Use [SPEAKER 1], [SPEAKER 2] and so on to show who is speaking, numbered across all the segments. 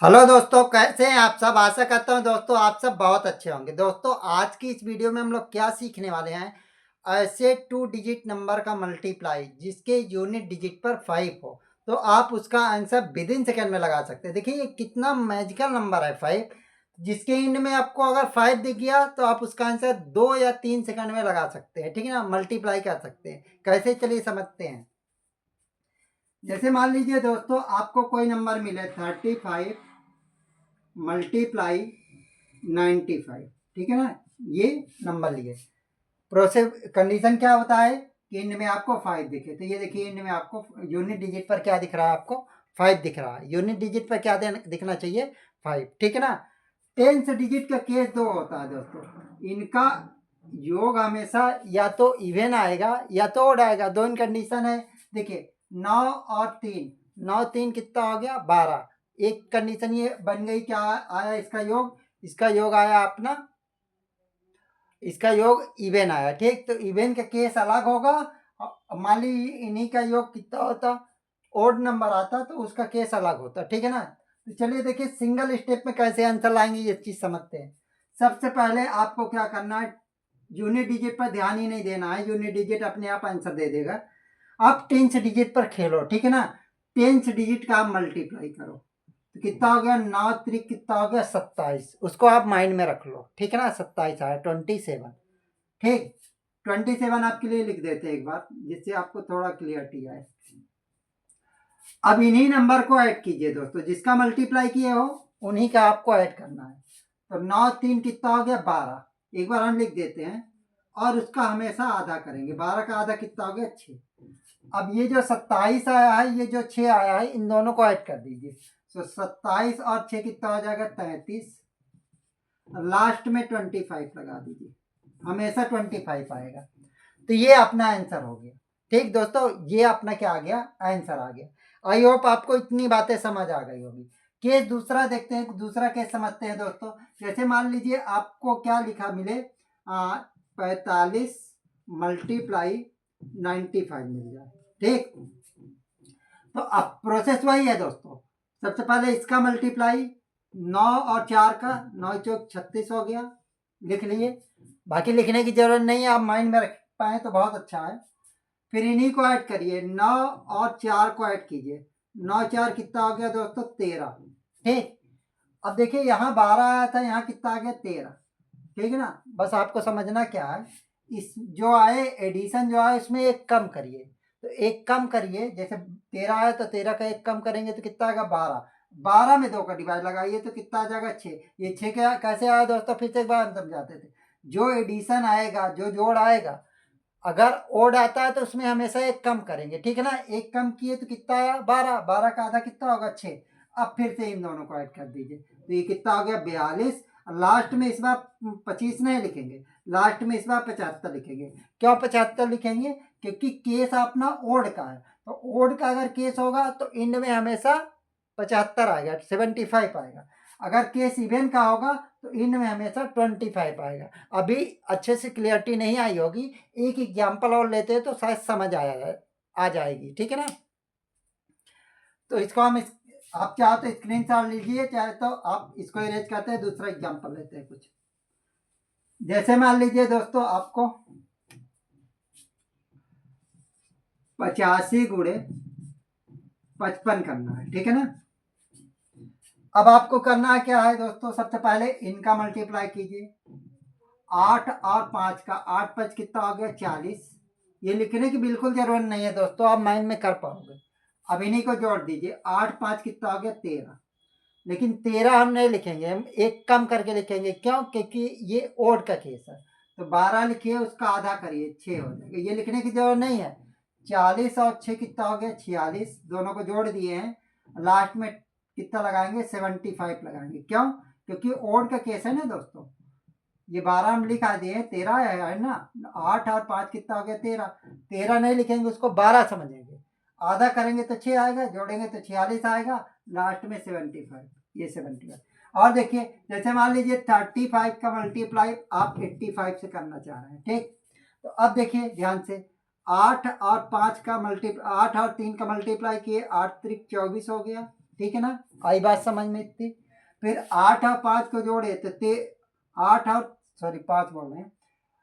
[SPEAKER 1] Hello दोस्तों, कैसे हैं आप सब? आशा करता हूँ दोस्तों आप सब बहुत अच्छे होंगे। दोस्तों आज की इस वीडियो में हम लोग क्या सीखने वाले हैं, ऐसे 2 डिजिट नंबर का मल्टीप्लाई जिसके यूनिट डिजिट पर 5 हो, तो आप उसका आंसर विद इन सेकेंड में लगा सकते हैं। देखिए ये कितना मैजिकल नंबर है 5, जिसके एंड में आपको अगर 5 दिख गया तो आप उसका आंसर 2 या 3 सेकंड में लगा सकते हैं। ठीक है ना, मल्टीप्लाई कर सकते हैं। कैसे, चलिए समझते हैं। जैसे मान लीजिए दोस्तों आपको कोई नंबर मिले 35 मल्टीप्लाई 95, ठीक है ना, ये नंबर लिए। प्रोसेस कंडीशन क्या होता है कि इंड में आपको 5 दिखे, तो ये देखिए इंड में आपको यूनिट डिजिट पर क्या दिख रहा है, आपको 5 दिख रहा है। यूनिट डिजिट पर क्या दिखना चाहिए, 5, ठीक है ना। टेंथ डिजिट का केस दो होता है दोस्तों, इनका योग हमेशा या तो इवन आएगा या तो ओड आएगा, दो इन कंडीशन है। देखिए 9 और 3, 9 3 कितना हो गया 12। एक कंडीशन ये बन गई, क्या आया इसका योग, इसका योग आया अपना, इसका योग इवन आया। ठीक, तो इवन का केस अलग होगा। मान ली इन्हीं का योग कितना होता, ओड नंबर आता, तो उसका केस अलग होता। ठीक है ना। तो चलिए देखिए सिंगल स्टेप में कैसे आंसर लाएंगे ये चीज समझते हैं। सबसे पहले आपको क्या करना है, यूनिट डिजिट पर ध्यान ही नहीं देना है, यूनिट डिजिट अपने आप आंसर दे देगा। आप टेंथ डिजिट पर खेलो, ठीक है ना। टेंथ डिजिट का आप मल्टीप्लाई करो, तो कितना हो गया, 9 त्रिक कितना हो गया 27, उसको आप माइंड में रख लो। ठीक है ना, 27 आया 27। ठीक, 27 आपके लिए लिख देते हैं एक बार, जिससे आपको थोड़ा क्लियरिटी आए। अब इन्हीं नंबर को ऐड कीजिए दोस्तों, जिसका मल्टीप्लाई किए हो उन्हीं का आपको ऐड करना है। तो 9 3 कितना हो गया 12, एक बार हम लिख देते हैं, और उसका हमेशा आधा करेंगे। 12 का आधा कितना हो गया 6। अब ये जो 27 आया है, ये जो 6 आया है, इन दोनों को ऐड कर दीजिए। तो 27 और 6 कितना हो जाएगा 33, लास्ट में 25 लगा दीजिए, हमेशा 25 आएगा। तो ये अपना आंसर हो गया। ठीक दोस्तों, ये अपना क्या आ गया, आंसर आ गया। आई होप आपको इतनी बातें समझ आ गई होगी। केस दूसरा देखते हैं, दूसरा केस समझते हैं दोस्तों। जैसे मान लीजिए आपको क्या लिखा मिले, 45 मल्टीप्लाई 95 मिल जाए। ठीक, तो अब प्रोसेस वही है दोस्तों। सबसे पहले इसका मल्टीप्लाई 9 और 4 का, 9 चौक 36 हो गया, लिख लिए। बाकी लिखने की जरूरत नहीं है, आप माइंड में रख पाए तो बहुत अच्छा है। फिर इन्हीं को ऐड करिए, 9 और 4 को ऐड कीजिए। 9 4 कितना हो गया दोस्तों 13। ठीक, अब देखिए यहाँ 12 आया था, यहाँ कितना आ गया 13। ठीक है ना, बस आपको समझना क्या है, इस जो आए एडिशन जो आए इसमें एक कम करिए। तो एक कम करिए, जैसे 13 आया तो 13 का एक कम करेंगे तो कितना आएगा 12। 12 में 2 का डिवाइड लगाइए तो कितना आ जाएगा 6। ये 6 क्या कैसे आया दोस्तों, फिर से एक बार हम समझाते थे। जो एडिशन आएगा, जो जोड़ आएगा, अगर ओड आता है तो उसमें हमेशा एक कम करेंगे। ठीक है ना, एक कम किए तो कितना आया 12, 12 का आधा कितना होगा 6। अब फिर से इन दोनों को ऐड कर दीजिए, तो ये कितना हो गया 42। लास्ट में इस बार 25 नहीं लिखेंगे, लास्ट में इस बार 75 लिखेंगे। क्यों 75 लिखेंगे, क्योंकि केस अपना ओड का है। तो ओड का अगर केस होगा तो इंड में हमेशा 75 आएगा, 75 आएगा। अगर केस इवन का होगा तो इंड में हमेशा 25 आएगा। अभी अच्छे से क्लियरिटी नहीं आई होगी, एक एग्जाम्पल और लेते हैं तो शायद समझ आ जाएगी। ठीक है ना, तो इसको हम आप चाहो तो स्क्रीन शॉट लीजिए, चाहे तो आप इसको इरेज करते हैं, दूसरा एग्जाम्पल लेते हैं कुछ। जैसे मान लीजिए दोस्तों आपको 85 गुणे 55 करना है। ठीक है ना, अब आपको करना क्या है दोस्तों, सबसे पहले इनका मल्टीप्लाई कीजिए। 8 और 5 का, 8 5 कितना हो गया 40। ये लिखने की बिल्कुल जरूरत नहीं है दोस्तों, आप माइंड में कर पाओगे। अब इन्हीं को जोड़ दीजिए, 8 5 कितना हो गया 13। लेकिन 13 हम नहीं लिखेंगे, हम एक कम करके लिखेंगे। क्यों, क्योंकि ये ओड का केस है। तो 12 लिखिए, उसका आधा करिए 6 हो जाएगा, ये लिखने की जरूरत नहीं है। 40 और 6 कितना हो गया 46, दोनों को जोड़ दिए हैं। लास्ट में कितना लगाएंगे 75 लगाएंगे। क्यों, क्योंकि ओड का केस है ना दोस्तों। ये 12 हम लिखा दिए, 13 है ना। 8 और 5 कितना हो गया 13। 13 नहीं लिखेंगे, उसको 12 समझेंगे। आधा करेंगे तो 6 आएगा, जोड़ेंगे तो 46 आएगा, लास्ट में 75, ये 75। और देखिए जैसे मान लीजिए 35 का मल्टीप्लाई आप 85 से करना चाह रहे हैं। ठीक, तो अब देखिए ध्यान से, 8 और 5 का 8 और 3 का मल्टीप्लाई किए, 8 त्रिक 24 हो गया। ठीक है ना, आई बात समझ में इतनी। फिर 8 और 5 को जोड़े तो 8 और 5 बोल रहे हैं,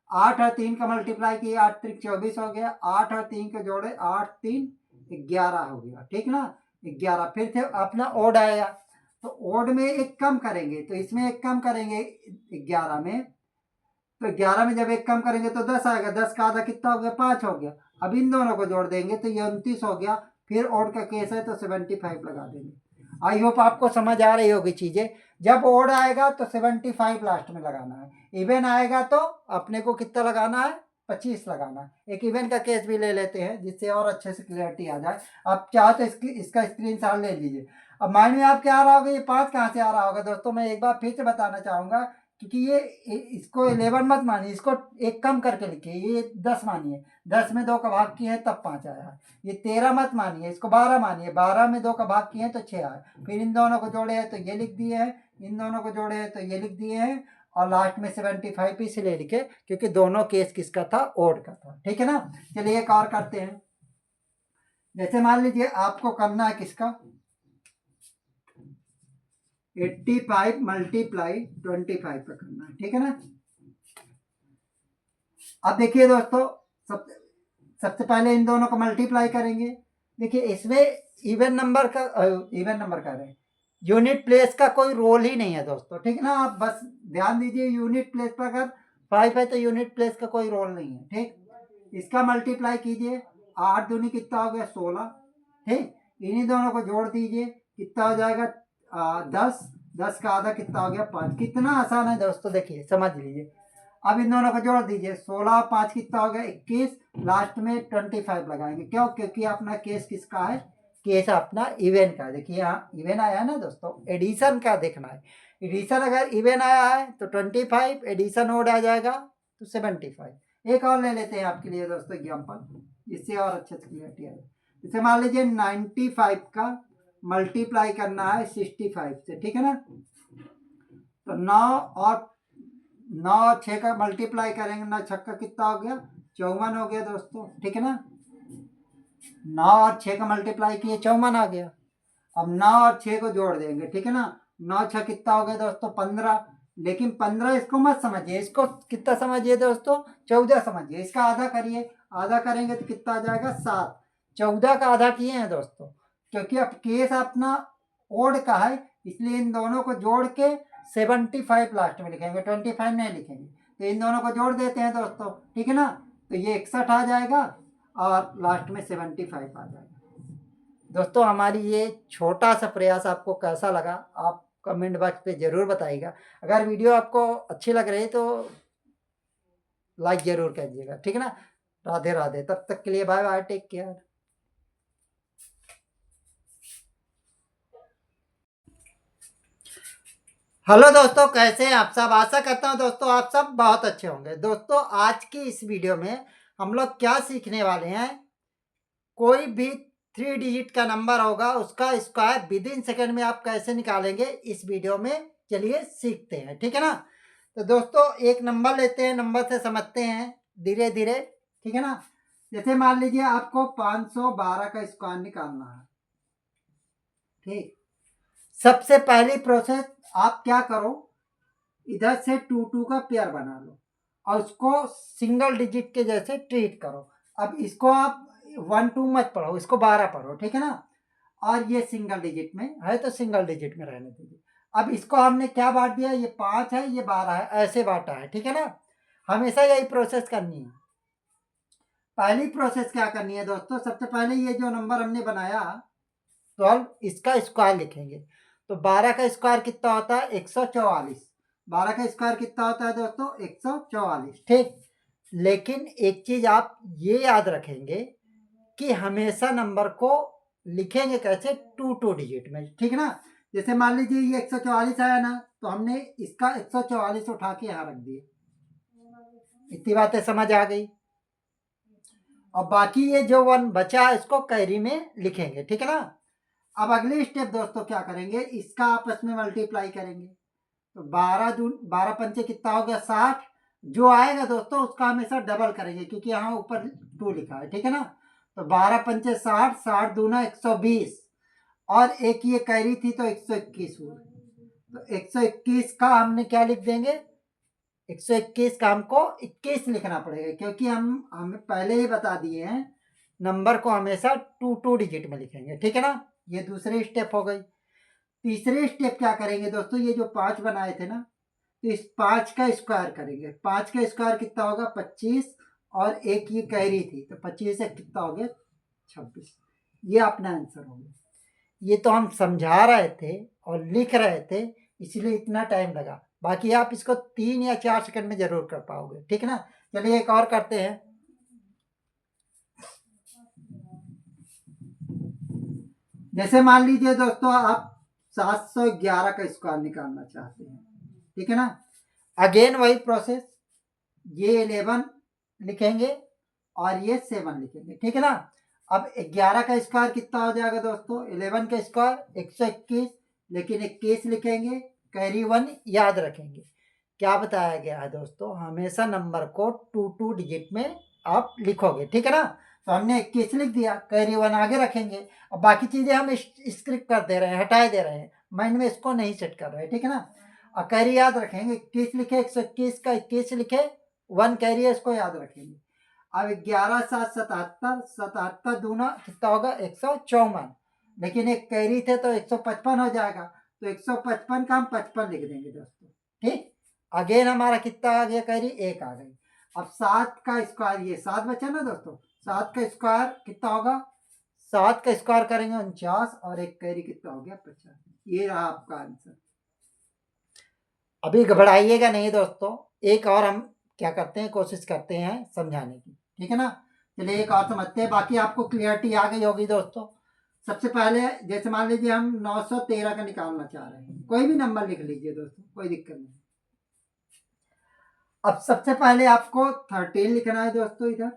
[SPEAKER 1] 8 और 3 का मल्टीप्लाई किए 8 3 24 हो गया, 8 और 3 को जोड़े 8 3 11 हो गया, ठीक ना 11। फिर थे अपना ओड आएगा, तो ओड में एक कम करेंगे, तो इसमें एक कम करेंगे 11 में, तो 11 में जब एक कम करेंगे तो 10 आएगा, 10 का आधा कितना हो गया 5 हो गया। अब इन दोनों को जोड़ देंगे तो ये 29 हो गया। फिर ओड का केस है तो 75 लगा देंगे। आई होप आपको समझ आ रही होगी चीजें। जब ओड आएगा तो 75 लास्ट में लगाना है, इवन आएगा तो अपने को कितना लगाना है 25 लगाना है। एक इवन का केस भी ले लेते हैं जिससे और अच्छे से क्लियरिटी आ जाए। आप चाहो तो इसका स्क्रीनशॉट ले लीजिए। अब माइंड में आप क्या आ रहा होगा, ये 5 कहाँ से आ रहा होगा दोस्तों, मैं एक बार फिर से बताना चाहूंगा, क्योंकि ये इसको 11 मत मानिए, इसको एक कम करके लिखिए, ये 10 मानिए, 10 में 2 का भाग किए हैं तब 5 आया है। ये 13 मत मानिए, इसको 12 मानिए, 12 में 2 का भाग किए हैं तो 6 आया। फिर इन दोनों को जोड़े हैं तो ये लिख दिए हैं, इन दोनों को जोड़े हैं तो ये लिख दिए हैं, और लास्ट में 75 इसलिए लिखे क्योंकि दोनों केस किसका था, ओड का था, ठीक है ना। चलिए एक और करते हैं। जैसे मान लीजिए आपको करना है किसका 85 मल्टीप्लाई 25 पे करना है, ठीक है ना। अब देखिए दोस्तों, सबसे पहले इन दोनों को मल्टीप्लाई करेंगे। देखिए इसमें इवन नंबर का रहे यूनिट प्लेस का कोई रोल ही नहीं है दोस्तों, ठीक है ना। आप बस ध्यान दीजिए, यूनिट प्लेस पर अगर 5 है तो यूनिट प्लेस का कोई रोल नहीं है, ठीक। इसका मल्टीप्लाई कीजिए, 8 दूनी कितना हो गया 16, ठीक। इन्हीं दोनों को जोड़ दीजिए, कितना हो जाएगा 10, 10 का आधा कितना हो गया 5। कितना आसान है दोस्तों, देखिए समझ लीजिए। अब इन दोनों को जोड़ दीजिए, 16 और 5 कितना हो गया 21, लास्ट में 25 लगाएंगे। क्यों, क्योंकि अपना केस किसका है, केस अपना इवन का। देखिए यहाँ इवन आया है ना दोस्तों, एडिशन का देखना है। एडिशन अगर इवन आया है तो 25, एडिशन ओड आ जाएगा तो 75। एक और ले लेते हैं आपके लिए दोस्तों एग्जाम्पल, इससे और अच्छे से क्लियरिटी आए। जैसे मान लीजिए 95 का मल्टीप्लाई करना है 65 से, ठीक है ना। तो 9 और 6 का मल्टीप्लाई करेंगे, 9 छक्का कितना हो गया 54 हो गया दोस्तों, ठीक है ना। 9 और 6 का मल्टीप्लाई किए 54 आ गया। अब 9 और 6 को जोड़ देंगे, ठीक है ना। 9 6 कितना हो गया दोस्तों 15। लेकिन 15 इसको मत समझिए, इसको कितना समझिए दोस्तों 14 समझिए। इसका आधा करिए, आधा करेंगे तो कितना आ जाएगा 7। 14 का आधा किए हैं दोस्तों, क्योंकि अब केस अपना ओड का है, इसलिए इन दोनों को जोड़ के 75 लास्ट में लिखेंगे, 25 नहीं लिखेंगे। तो इन दोनों को जोड़ देते हैं दोस्तों, ठीक है ना। तो ये 61 आ जाएगा और लास्ट में 75 आ जाएगा। दोस्तों हमारी ये छोटा सा प्रयास आपको कैसा लगा, आप कमेंट बॉक्स पे ज़रूर बताइएगा। अगर वीडियो आपको अच्छी लग रही तो लाइक ज़रूर कीजिएगा, ठीक है ना। राधे राधे, तब तक के लिए bye bye, take care. Hello दोस्तों, कैसे हैं आप सब। आशा करता हूं दोस्तों आप सब बहुत अच्छे होंगे। दोस्तों आज की इस वीडियो में हम लोग क्या सीखने वाले हैं, कोई भी 3 डिजिट का नंबर होगा उसका स्क्वायर विद इन सेकेंड में आप कैसे निकालेंगे, इस वीडियो में चलिए सीखते हैं, ठीक है ना। तो दोस्तों एक नंबर लेते हैं, नंबर से समझते हैं धीरे धीरे, ठीक है ना। जैसे मान लीजिए आपको 512 का स्क्वायर निकालना है, ठीक। सबसे पहली प्रोसेस आप क्या करो, इधर से 2 2 का पेयर बना लो और उसको सिंगल डिजिट के जैसे ट्रीट करो। अब इसको आप 1 2 मत पढ़ो, इसको 12 पढ़ो, ठीक है ना। और ये सिंगल डिजिट में है तो सिंगल डिजिट में रहने दीजिए। अब इसको हमने क्या बांट दिया, ये 5 है ये 12 है, ऐसे बांटा है, ठीक है ना। हमेशा यही प्रोसेस करनी है। पहली प्रोसेस क्या करनी है दोस्तों, सबसे पहले ये जो नंबर हमने बनाया 12, इसका स्क्वायर लिखेंगे। तो 12 का स्क्वायर कितना होता है 144। 12 का स्क्वायर कितना होता है दोस्तों 144, ठीक। लेकिन एक चीज आप ये याद रखेंगे कि हमेशा नंबर को लिखेंगे कैसे, 2 2 डिजिट में, ठीक है ना। जैसे मान लीजिए ये 144 आया ना, तो हमने इसका 144 उठा के यहाँ रख दिए। इतनी बातें समझ आ गई। और बाकी ये जो 1 बचा इसको कैरी में लिखेंगे, ठीक है ना। अब अगली स्टेप दोस्तों क्या करेंगे, इसका आपस में मल्टीप्लाई करेंगे। तो 12 पंचे कितना हो गया 60। जो आएगा दोस्तों उसका हमेशा डबल करेंगे क्योंकि यहाँ ऊपर 2 लिखा है, ठीक है ना। तो 12 पंचे 60, 60 दूना 120 और एक ये कैरी थी तो 121 हुए। तो 121 का हमने क्या लिख देंगे, 121 का हमको 21 लिखना पड़ेगा, क्योंकि हमें पहले ही बता दिए हैं नंबर को हमेशा 2 डिजिट में लिखेंगे, ठीक है ना। ये दूसरी स्टेप हो गई। तीसरी स्टेप क्या करेंगे दोस्तों, ये जो 5 बनाए थे ना, तो इस 5 का स्क्वायर करेंगे। 5 का स्क्वायर कितना होगा, 25, और एक ये कैरी थी तो 25 से कितना हो गया, 26। ये अपना आंसर हो गया। ये तो हम समझा रहे थे और लिख रहे थे, इसलिए इतना टाइम लगा। बाकी आप इसको 3 या 4 सेकंड में जरूर कर पाओगे, ठीक है ना। चलिए एक और करते हैं। जैसे मान लीजिए दोस्तों आप 711 का स्क्वायर निकालना चाहते हैं, ठीक है ना। अगेन वही प्रोसेस, ये 11 लिखेंगे और ये 7 लिखेंगे, ठीक है ना। अब 11 का स्क्वायर कितना हो जाएगा दोस्तों, 11 का स्क्वायर 121, लेकिन 21 लिखेंगे, कैरी 1 याद रखेंगे। क्या बताया गया है दोस्तों, हमेशा नंबर को 2 डिजिट में आप लिखोगे, ठीक है ना। तो हमने 21 लिख दिया, कैरी 1 आगे रखेंगे। अब बाकी चीजें हम स्क्रिप्ट कर दे रहे हैं, हटाए दे रहे हैं, माइंड में इसको नहीं सेट कर रहे हैं, ठीक है ना। और कैरी याद रखेंगे, 21 लिखे, 121 का 21 लिखे, 1 कैरी है, इसको याद रखेंगे। अब 11 7 77, 77 दूना कितना होगा, 154, लेकिन एक कैरी थे तो 155 हो जाएगा, तो 155 का हम 55 लिख देंगे दोस्तों, ठीक। अगेन हमारा कितना आ गया, कैरी 1 आ गई। अब 7 का स्क्वायर, ये 7 बचा ना दोस्तों, 7 का स्क्वायर कितना होगा, 7 का स्क्वायर करेंगे 49, और एक कैरी कितना हो गया, 50। ये रहा आपका आंसर। अभी घबराइएगा नहीं दोस्तों, एक और हम क्या करते हैं, कोशिश करते हैं समझाने की, ठीक है ना। चलिए एक और समझते हैं, बाकी आपको क्लियरिटी आ गई होगी दोस्तों। सबसे पहले जैसे मान लीजिए हम 913 का निकालना चाह रहे हैं, कोई भी नंबर लिख लीजिए दोस्तों, कोई दिक्कत नहीं। अब सबसे पहले आपको 13 लिखना है दोस्तों इधर,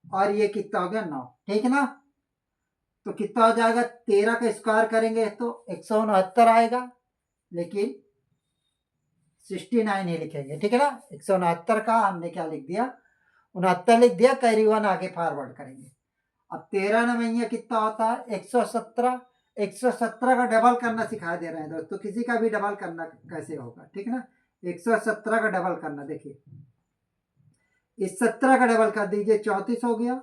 [SPEAKER 1] और ये कितना हो गया, 9, ठीक है ना। तो कितना हो जाएगा, 13 का स्क्वायर करेंगे तो 169 आएगा, लेकिन 69 ही लिखेंगे, ठीक है ना। 169 का हमने क्या लिख दिया, 69 लिख दिया, कैरी 1 आगे फॉरवर्ड करेंगे। अब 13 नवैया कितना होता है, 117। 117 का डबल करना सिखा दे रहे हैं दोस्तों, किसी का भी डबल करना कैसे होगा, ठीक है ना। 117 का डबल करना, देखिए इस 17 का डबल कर दीजिए, 34 हो गया,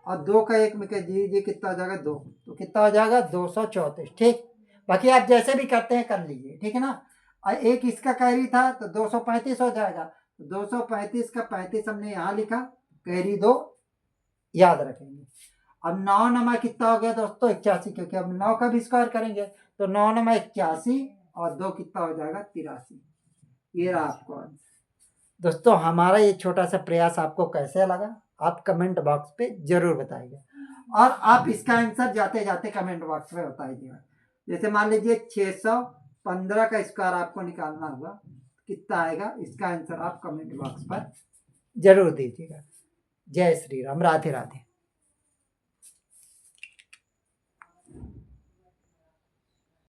[SPEAKER 1] और 2 का 1 में कह दीजिए कितना हो जाएगा, 2, तो कितना हो जाएगा, 234, ठीक। बाकी आप जैसे भी करते हैं कर लीजिए, ठीक है ना। और एक इसका कैरी था तो 235 हो जाएगा, 235 का 35 हमने यहाँ लिखा, कैरी 2 याद रखेंगे। अब 9 नमा कितना हो गया दोस्तों, 81, क्योंकि अब 9 का भी स्क्वायर करेंगे, तो 9 नमा 81, और 2 कितना हो जाएगा, 83। ये रहा आपको आंसर। दोस्तों हमारा ये छोटा सा प्रयास आपको कैसे लगा, आप कमेंट बॉक्स पे जरूर बताइएगा, और आप इसका आंसर जाते जाते कमेंट बॉक्स में बताइएगा। जैसे मान लीजिए 615 का स्क्वायर आपको निकालना हुआ, कितना आएगा, इसका आंसर आप कमेंट बॉक्स पर जरूर दीजिएगा। जय श्री राम, राधे राधे।